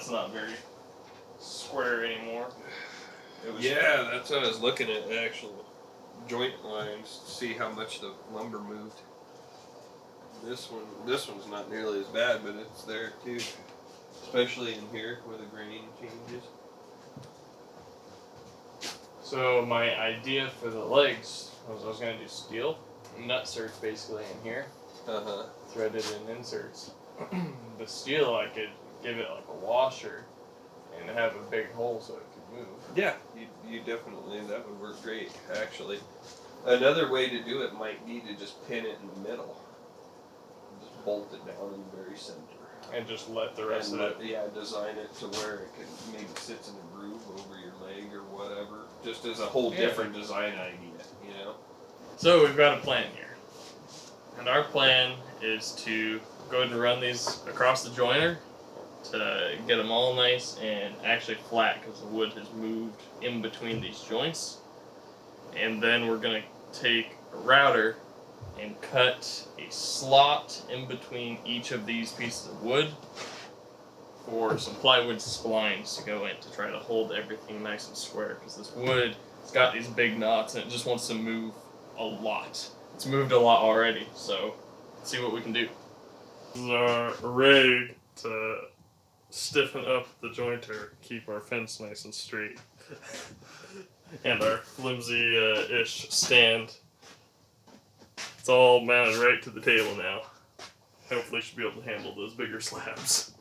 that's not very square anymore. Yeah, that's what I was looking at, the actual joint lines to see how much the lumber moved. This one's not nearly as bad, but it's there too, especially in here where the grain changes. So my idea for the legs was I was going to do steel nut certs basically in here, threaded in inserts. The steel I could give it like a washer and have a big hole so it could move. Yeah, you definitely, that would work great actually. Another way to do it might be to just pin it in the middle. Just bolt it down in the very center. And just let the rest of it. Yeah, design it to where it can maybe sits in a groove over your leg or whatever. Just as a whole different design idea, you know? So we've got a plan here. And our plan is to go ahead and run these across the joiner to get them all nice and actually flat because the wood has moved in between these joints. And then we're going to take a router and cut a slot in between each of these pieces of wood for some plywood splines to go in to try to hold everything nice and square because this wood has got these big knots and it just wants to move a lot. It's moved a lot already, so let's see what we can do. This is our rig to stiffen up the jointer, keep our fence nice and straight. And our flimsy-ish stand. It's all mounted right to the table now. Hopefully should be able to handle those bigger slabs.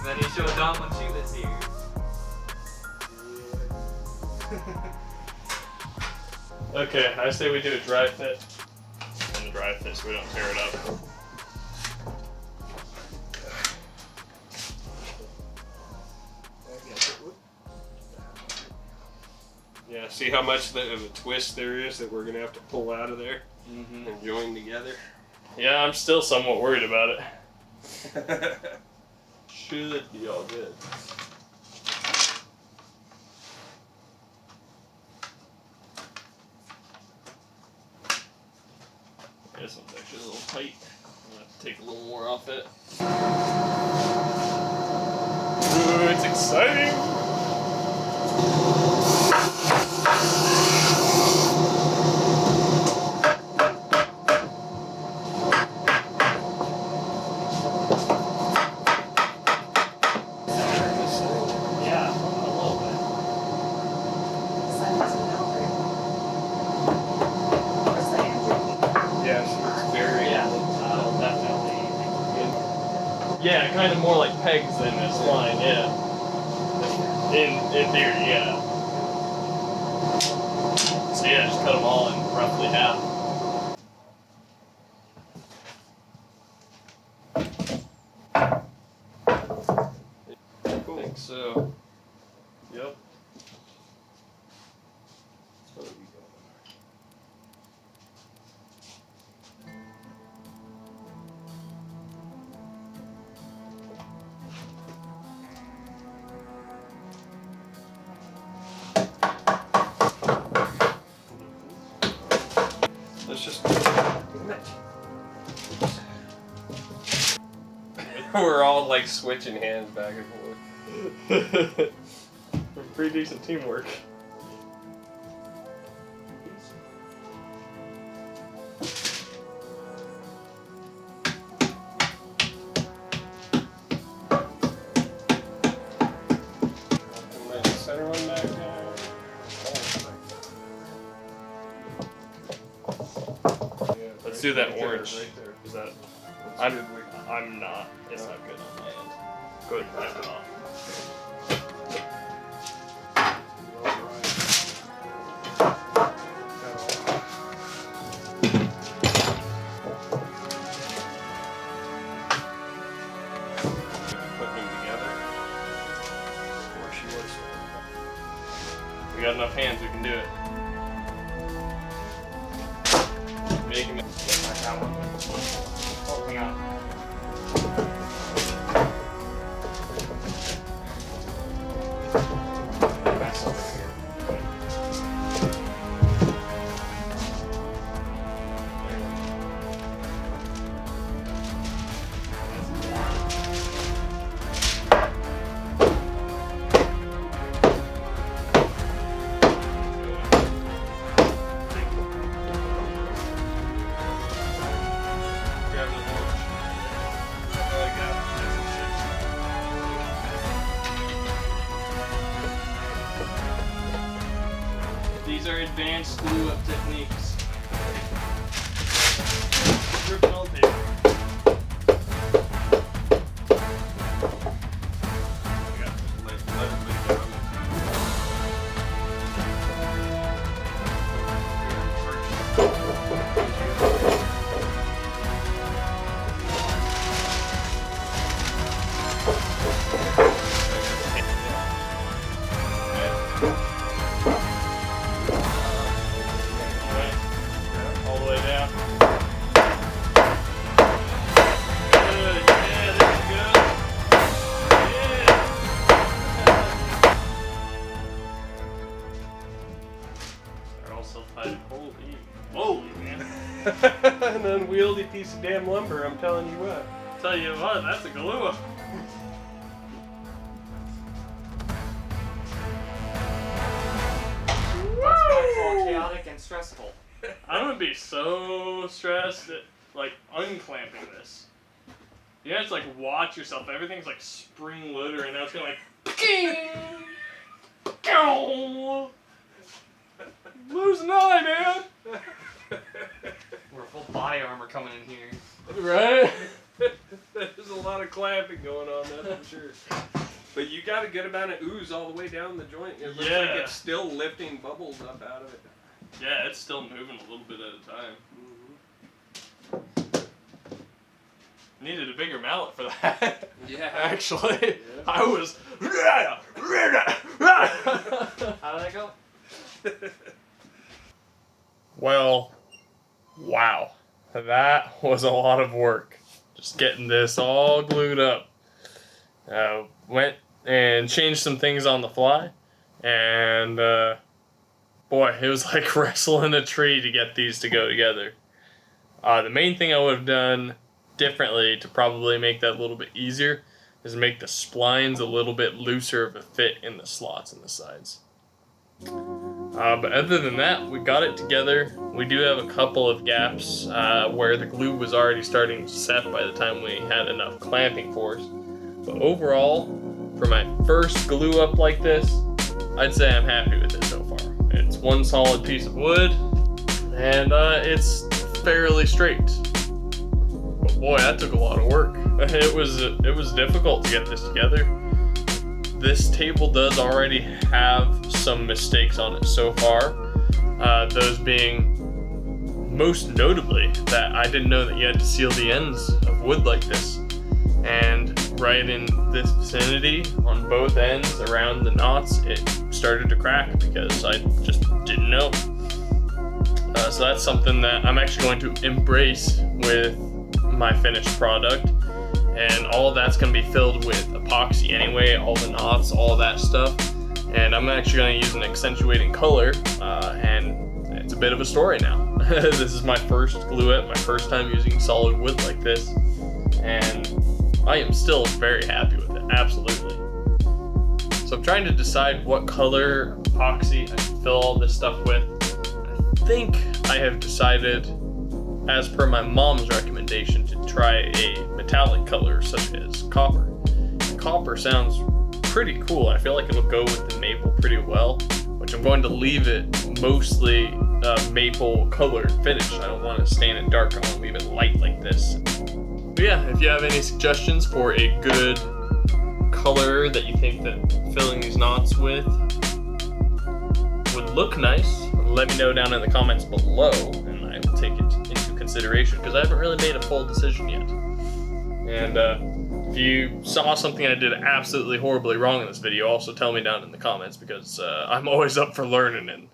Then he showed Dom when she was here. Okay, I say we do a dry fit. And a dry fit so we don't tear it up. Yeah, see how much of a twist there is that we're going to have to pull out of there and join together? Yeah, I'm still somewhat worried about it. Should be all good. This one's actually a little tight. I'm gonna have to take a little more off it. Ooh, it's exciting! Yeah, kind of more like pegs than a spline, yeah. In theory, yeah. So yeah, just cut them all in roughly half. Cool. I think so. Yep. So you go. We're all like switching hands back and forth. Pretty decent teamwork. Center one back there. Let's do that orange. Right there. Is that? That's I'm. good. I'm not. It's not good on my end. Go ahead and wipe it off. Putting them together. Or she wants to. We got enough hands. We can do it. Make him. Like that one. Oh, hang on. Mess over here. Grab the orange. These are advanced glue up techniques. Dripping all paper. All the way down. Good. Yeah, there you go. Yeah. They're all self-hiding. Holy man. An unwieldy piece of damn lumber, I'm telling you what. Tell you what, that's a glue up. That's why it's all chaotic and stressful. I'm gonna be so stressed at like unclamping this. You have to like watch yourself. Everything's like spring loaded right now. It's gonna like Pew! Lose an eye, man. We're full body armor coming in here. Right? There's a lot of clamping going on, that's for sure. But you got a good amount of ooze all the way down the joint. It looks like it's still lifting bubbles up out of it. Yeah, it's still moving a little bit at a time. Needed a bigger mallet for that. Yeah. Actually, Yeah. I was. How did that go? Well, wow. That was a lot of work. Just getting this all glued up. Went and changed some things on the fly. And, boy, it was like wrestling a tree to get these to go together. The main thing I would have done differently to probably make that a little bit easier is make the splines a little bit looser of a fit in the slots and the sides. But other than that, we got it together. We do have a couple of gaps where the glue was already starting to set by the time we had enough clamping force. But overall, for my first glue up like this, I'd say I'm happy with it so far. It's one solid piece of wood, and it's fairly straight. But boy, that took a lot of work. It was difficult to get this together. This table does already have some mistakes on it so far. Those being most notably that I didn't know that you had to seal the ends of wood like this. And right in this vicinity, on both ends, around the knots, it started to crack because I just didn't know. So that's something that I'm actually going to embrace with my finished product. And all of that's going to be filled with epoxy anyway, all the knots, all that stuff. And I'm actually going to use an accentuating color, and it's a bit of a story now. This is my first glue up, my first time using solid wood like this. And I am still very happy with it, absolutely. So I'm trying to decide what color epoxy I can fill all this stuff with. I think I have decided, as per my mom's recommendation, to try a metallic color such as copper. Copper sounds pretty cool. I feel like it'll go with the maple pretty well, which I'm going to leave it mostly maple colored finish. I don't want to stain it dark. I want to leave it light like this. But yeah, if you have any suggestions for a good color that you think that filling these knots with would look nice, let me know down in the comments below, and I will take it into consideration, because I haven't really made a full decision yet. And if you saw something I did absolutely horribly wrong in this video, also tell me down in the comments, because I'm always up for learning and